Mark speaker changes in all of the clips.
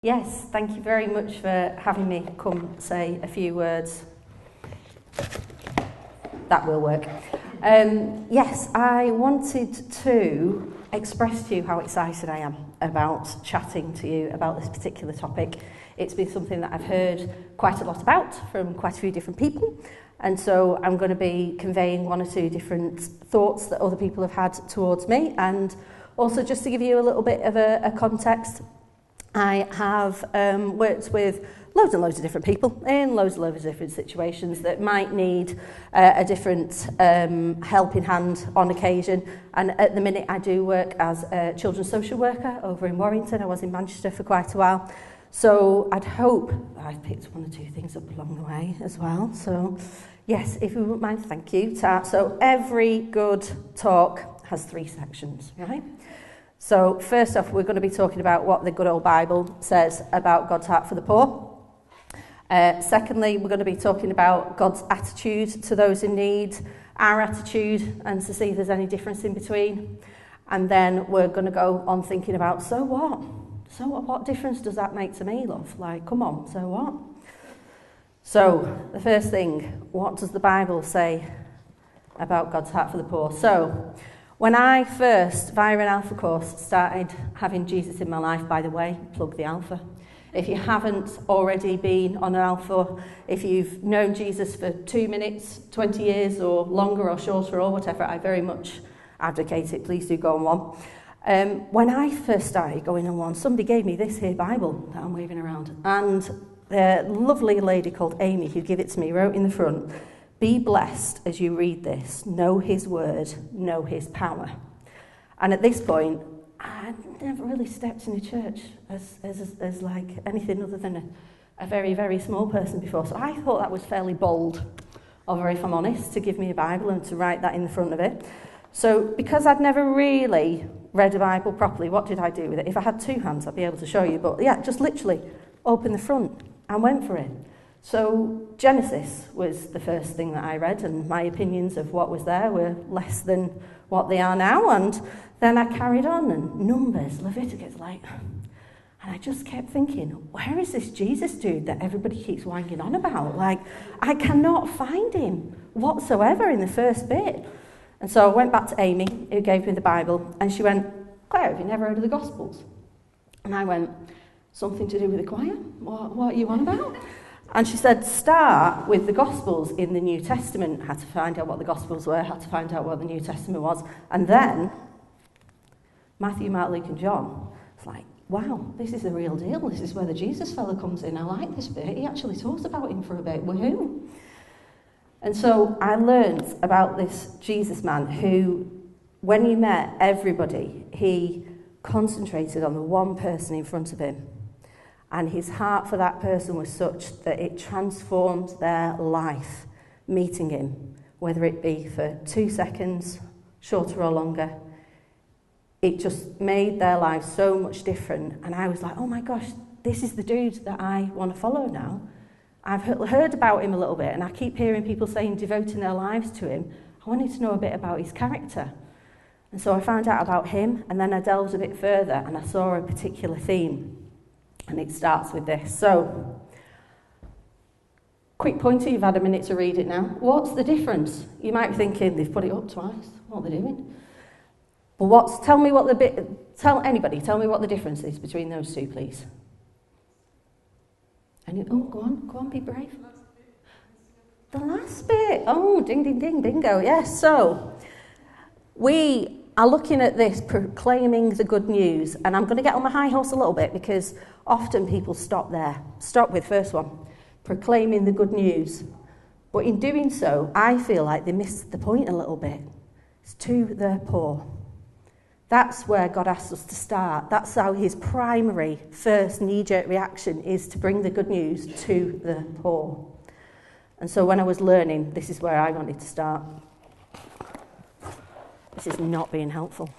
Speaker 1: Yes, thank you very much for having me come say a few words. That will work. Yes, I wanted to express to you how excited I am about chatting to you about this particular topic. It's been something that I've heard quite a lot about from quite a few different people, and so I'm going to be conveying one or two different thoughts that other people have had towards me, and also just to give you a little bit of a context. I have worked with loads and loads of different people in loads and loads of different situations that might need a different helping hand on occasion. And at the minute I do work as a children's social worker over in Warrington. I was in Manchester for quite a while. So I'd hope I've picked one or two things up along the way as well. So yes, if you wouldn't mind, thank you. So every good talk has 3 sections, right? So first off, we're going to be talking about what the good old Bible says about God's heart for the poor. Secondly, we're going to be talking about God's attitude to those in need, our attitude, and to see if there's any difference in between. And then we're going to go on thinking about, so what? So what difference does that make to me, love? Like, come on, so what? So the first thing, what does the Bible say about God's heart for the poor? So when I first, via an Alpha course, started having Jesus in my life, by the way, plug the Alpha. If you haven't already been on an Alpha, if you've known Jesus for 2 minutes, 20 years, or longer or shorter or whatever, I very much advocate it. Please do go on one. When I first started going on one, somebody gave me this here Bible that I'm waving around. And a lovely lady called Amy, who gave it to me, wrote in the front, "Be blessed as you read this. Know his word, know his power." And at this point, I'd never really stepped in a church as like anything other than a very, very small person before. So I thought that was fairly bold of her, if I'm honest, to give me a Bible and to write that in the front of it. So because I'd never really read a Bible properly, what did I do with it? If I had 2 hands, I'd be able to show you. But yeah, just literally open the front and went for it. So Genesis was the first thing that I read, and my opinions of what was there were less than what they are now. And then I carried on, and Numbers, Leviticus, and I just kept thinking, where is this Jesus dude that everybody keeps whinging on about? Like, I cannot find him whatsoever in the first bit. And so I went back to Amy, who gave me the Bible, and she went, "Claire, have you never heard of the Gospels?" And I went, "Something to do with the choir? What are you on about?" And she said, "Start with the Gospels in the New Testament." Had to find out what the Gospels were, had to find out what the New Testament was. And then Matthew, Mark, Luke and John. It's like, wow, this is the real deal. This is where the Jesus fella comes in. I like this bit. He actually talks about him for a bit. Woohoo. And so I learned about this Jesus man who, when he met everybody, he concentrated on the one person in front of him. And his heart for that person was such that it transformed their life, meeting him, whether it be for 2 seconds, shorter or longer. It just made their lives so much different. And I was like, oh my gosh, this is the dude that I want to follow now. I've heard about him a little bit, and I keep hearing people saying devoting their lives to him. I wanted to know a bit about his character. And so I found out about him, and then I delved a bit further, and I saw a particular theme. And it starts with this. So, quick pointer, you've had a minute to read it now. What's the difference? You might be thinking, they've put it up twice. What are they doing? Well, tell me what the difference is between those two, please. Go on, be brave. The last bit. Oh, ding, ding, ding, bingo. Yes, so we are looking at this, proclaiming the good news, and I'm going to get on my high horse a little bit because often people stop there. Stop with first one, proclaiming the good news. But in doing so, I feel like they miss the point a little bit. It's to the poor. That's where God asks us to start. That's how his primary, first knee-jerk reaction is to bring the good news to the poor. And so when I was learning, this is where I wanted to start. This is not being helpful.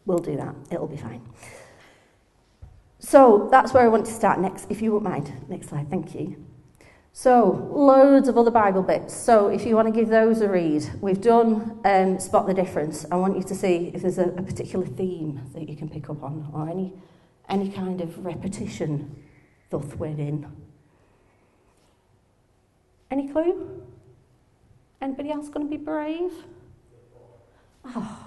Speaker 1: We'll do that. It'll be fine. So that's where I want to start next, if you wouldn't mind. Next slide, thank you. So, loads of other Bible bits. So, if you want to give those a read, we've done Spot the Difference. I want you to see if there's a particular theme that you can pick up on, or any kind of repetition doth within. Any clue? Anybody else going to be brave? Oh,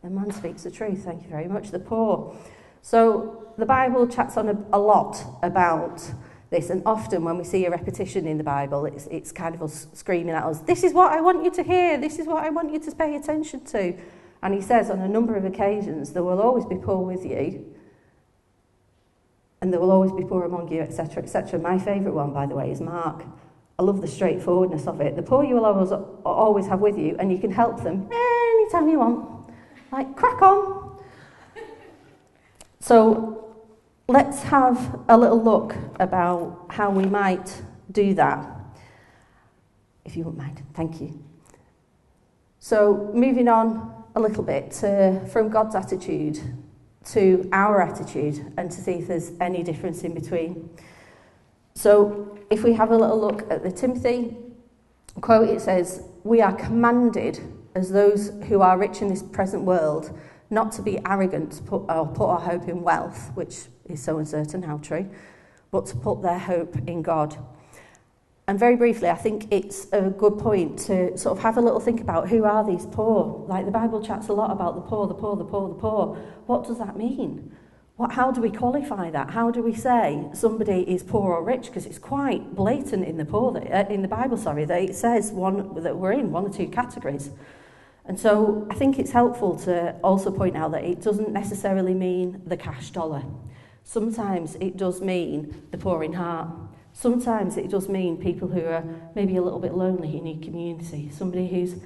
Speaker 1: the man speaks the truth, thank you very much. The poor. So, the Bible chats on a lot about this, and often when we see a repetition in the Bible, it's kind of us screaming at us, this is what I want you to hear, this is what I want you to pay attention to. And he says on a number of occasions, there will always be poor with you, and there will always be poor among you, etc., etc. My favourite one, by the way, is Mark. I love the straightforwardness of it. The poor you will always have with you, and you can help them anytime you want. Like, crack on. So, let's have a little look about how we might do that, if you wouldn't mind. Thank you. So, moving on a little bit from God's attitude to our attitude, and to see if there's any difference in between. So, if we have a little look at the Timothy quote, it says, "We are commanded, as those who are rich in this present world, not to be arrogant to put our hope in wealth," which is so uncertain how true, but to put their hope in God. And very briefly, I think it's a good point to sort of have a little think about, who are these poor? Like, the Bible chats a lot about the poor, the poor, the poor, the poor. What does that mean? How do we qualify that? How do we say somebody is poor or rich? Because it's quite blatant in the Bible, that it says that we're in one or two categories. And so I think it's helpful to also point out that it doesn't necessarily mean the cash dollar. Sometimes it does mean the poor in heart. Sometimes it does mean people who are maybe a little bit lonely in your community, somebody who's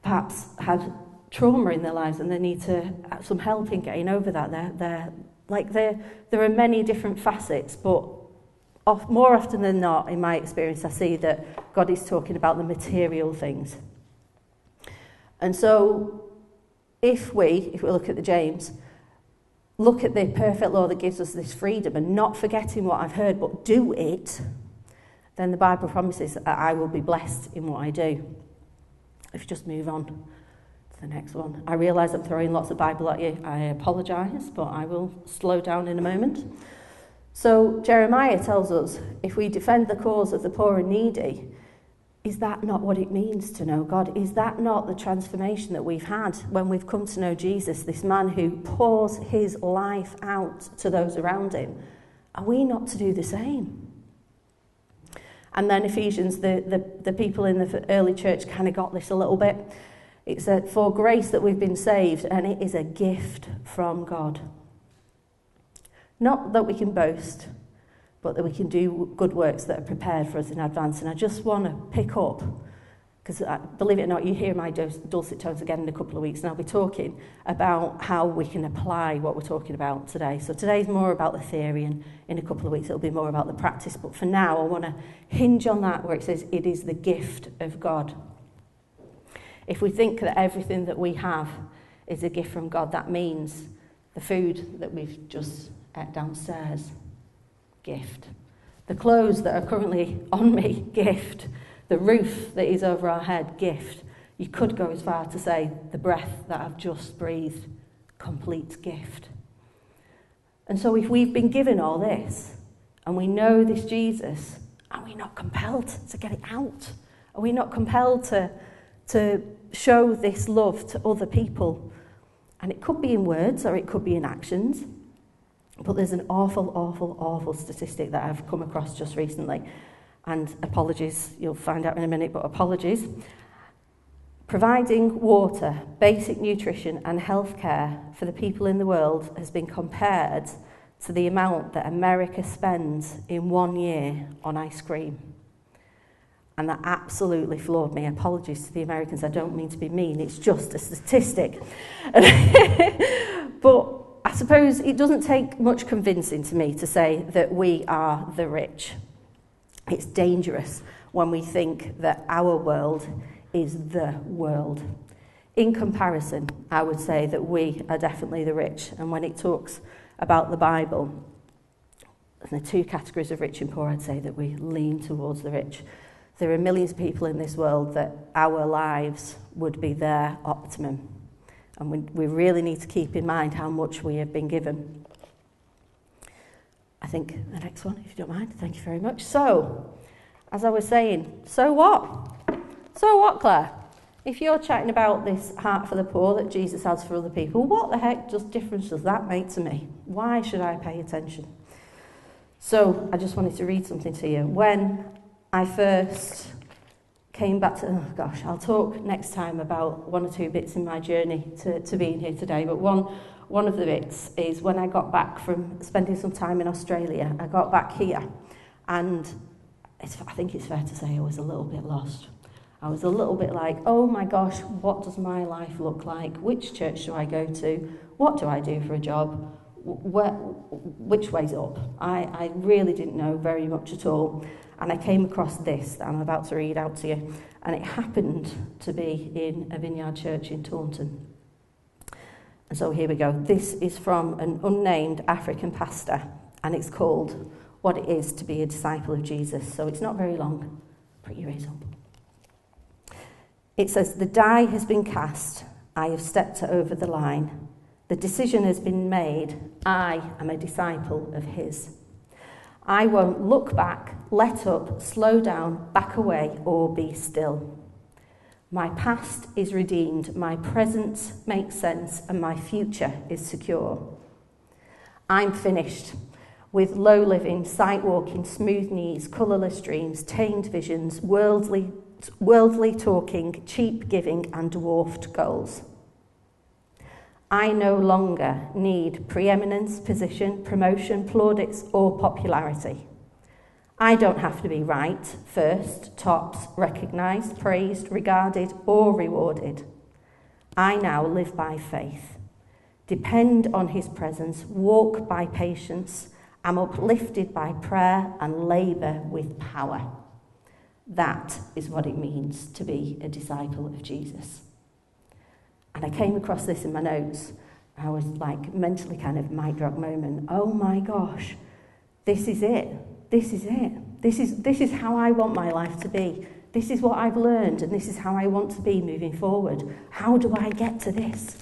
Speaker 1: perhaps had trauma in their lives and they need some help in getting over that. There are many different facets, but more often than not, in my experience, I see that God is talking about the material things. And so, if we look at the James, look at the perfect law that gives us this freedom, and not forgetting what I've heard, but do it, then the Bible promises that I will be blessed in what I do. If you just move on to the next one. I realise I'm throwing lots of Bible at you. I apologise, but I will slow down in a moment. So Jeremiah tells us, if we defend the cause of the poor and needy, is that not what it means to know God? Is that not the transformation that we've had when we've come to know Jesus, this man who pours his life out to those around him? Are we not to do the same? And then Ephesians, the people in the early church kind of got this a little bit. It said, "For grace that we've been saved, and it is a gift from God. Not that we can boast, but that we can do good works that are prepared for us in advance." And I just want to pick up, because believe it or not, you hear my dulcet tones again in a couple of weeks, and I'll be talking about how we can apply what we're talking about today. So today's more about the theory, and in a couple of weeks it'll be more about the practice. But for now, I want to hinge on that where it says it is the gift of God. If we think that everything that we have is a gift from God, that means the food that we've just ate downstairs, gift. The clothes that are currently on me, gift. The roof that is over our head, gift. You could go as far to say the breath that I've just breathed, complete gift. And so if we've been given all this, and we know this Jesus, are we not compelled to get it out? Are we not compelled to show this love to other people? And it could be in words or it could be in actions. But there's an awful statistic that I've come across just recently. And apologies, you'll find out in a minute, but apologies. Providing water, basic nutrition and healthcare for the people in the world has been compared to the amount that America spends in 1 year on ice cream. And that absolutely floored me. Apologies to the Americans, I don't mean to be mean, it's just a statistic. But I suppose it doesn't take much convincing to me to say that we are the rich. It's dangerous when we think that our world is the world. In comparison, I would say that we are definitely the rich. And when it talks about the Bible, the two categories of rich and poor, I'd say that we lean towards the rich. There are millions of people in this world that our lives would be their optimum. And we really need to keep in mind how much we have been given. I think the next one, if you don't mind. Thank you very much. So, as I was saying, so what? So what, Claire? If you're chatting about this heart for the poor that Jesus has for other people, what the heck difference does that make to me? Why should I pay attention? So I just wanted to read something to you. When I first came back to, I'll talk next time about one or two bits in my journey to being here today, but one of the bits is when I got back from spending some time in Australia. I got back here, and I think it's fair to say I was a little bit lost. I was a little bit like, oh my gosh, what does my life look like? Which church do I go to? What do I do for a job? Which way's up? I really didn't know very much at all. And I came across this that I'm about to read out to you. And it happened to be in a Vineyard Church in Taunton. And so here we go. This is from an unnamed African pastor. And it's called What It Is to Be a Disciple of Jesus. So it's not very long. Put your ears up. It says, the die has been cast. I have stepped over the line. The decision has been made. I am a disciple of his. I won't look back, let up, slow down, back away, or be still. My past is redeemed, my present makes sense, and my future is secure. I'm finished with low living, sight walking, smooth knees, colourless dreams, tamed visions, worldly talking, cheap giving, and dwarfed goals. I no longer need preeminence, position, promotion, plaudits, or popularity. I don't have to be right, first, tops, recognised, praised, regarded, or rewarded. I now live by faith. Depend on his presence, walk by patience, am uplifted by prayer, and labour with power. That is what it means to be a disciple of Jesus. And I came across this in my notes. I was like mentally kind of mic drop moment. Oh my gosh, this is it. This is it. This is how I want my life to be. This is what I've learned, and this is how I want to be moving forward. How do I get to this?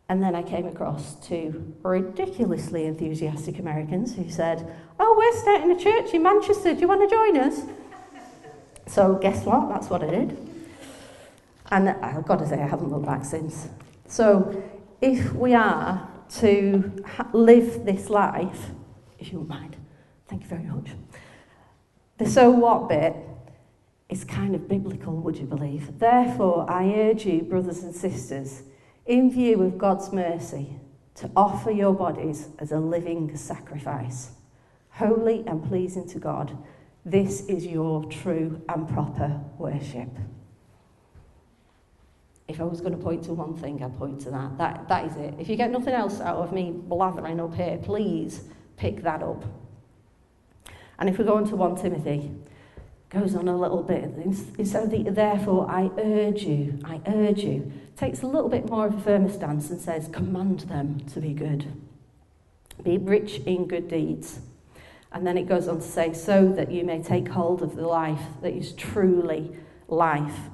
Speaker 1: And then I came across two ridiculously enthusiastic Americans who said, oh, we're starting a church in Manchester. Do you want to join us? So guess what? That's what I did. And I've got to say, I haven't looked back since. So if we are to live this life, if you wouldn't mind, thank you very much. The so what bit is kind of biblical, would you believe? Therefore, I urge you, brothers and sisters, in view of God's mercy, to offer your bodies as a living sacrifice, holy and pleasing to God. This is your true and proper worship. If I was going to point to one thing, I'd point to that. That is it. If you get nothing else out of me blathering up here, please pick that up. And if we go on to 1 Timothy, goes on a little bit. So therefore, I urge you, takes a little bit more of a firmer stance and says, command them to be good. Be rich in good deeds. And then it goes on to say, so that you may take hold of the life that is truly life.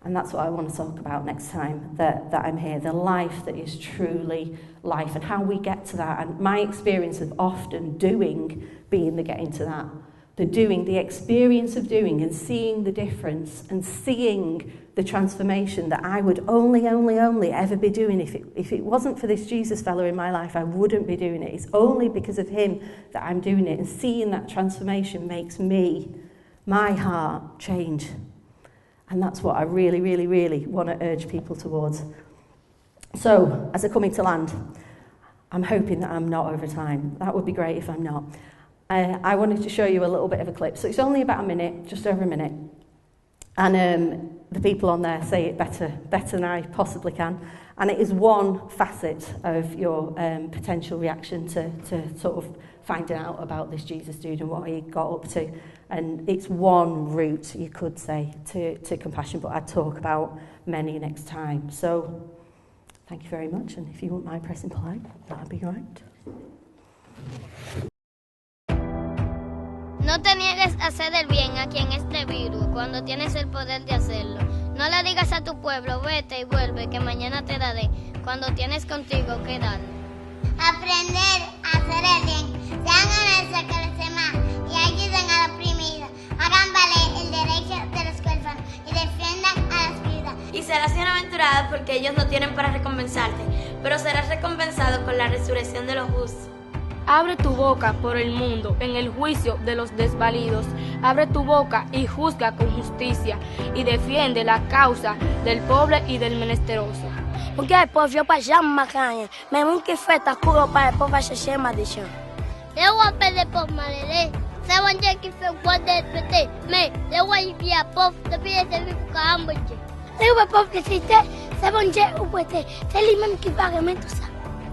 Speaker 1: And that's what I want to talk about next time that I'm here, the life that is truly life and how we get to that. And my experience of often doing being the getting to that. The doing, the experience of doing and seeing the difference and seeing the transformation that I would only ever be doing. If it wasn't for this Jesus fella in my life, I wouldn't be doing it. It's only because of him that I'm doing it. And seeing that transformation makes my heart change. And that's what I really, really, really want to urge people towards. So, as I come into land, I'm hoping that I'm not over time. That would be great if I'm not. I wanted to show you a little bit of a clip. So it's only about a minute, just over a minute. And the people on there say it better than I possibly can. And it is one facet of your potential reaction to sort of finding out about this Jesus dude and what he got up to. And it's one route, you could say, to compassion, but I'd talk about many next time. So thank you very much, and if you wouldn't mind pressing play, that'd be great.
Speaker 2: No te niegues a hacer el bien a quien es débil cuando tienes el poder de hacerlo. No le digas a tu pueblo, vete y vuelve, que mañana te daré, cuando tienes contigo que dar.
Speaker 3: Aprender a hacer el bien, sean honestos con los demás y ayuden a los oprimidos. Hagan valer el derecho de los huérfanos y defiendan a las viudas.
Speaker 4: Y serás bienaventurado porque ellos no tienen para recompensarte, pero serás recompensado con la resurrección de los justos.
Speaker 5: Abre tu boca por el mundo en el juicio de los desvalidos. Abre tu boca y juzga con justicia y defiende la causa del pobre y del menesteroso.
Speaker 6: Porque el povo para já macanha, mesmo que feta cura para el povo se chama de chão.
Speaker 2: Eu vou pedir por malele, se onde que foi quando ele me, eu vou enviar povo, também se vive com a ambiente.
Speaker 6: Eu vou povo que se onde o pote, se liman que pagamento sa.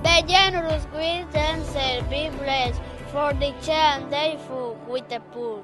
Speaker 2: Be generous with and be blessed, for the chance they fool with the poor.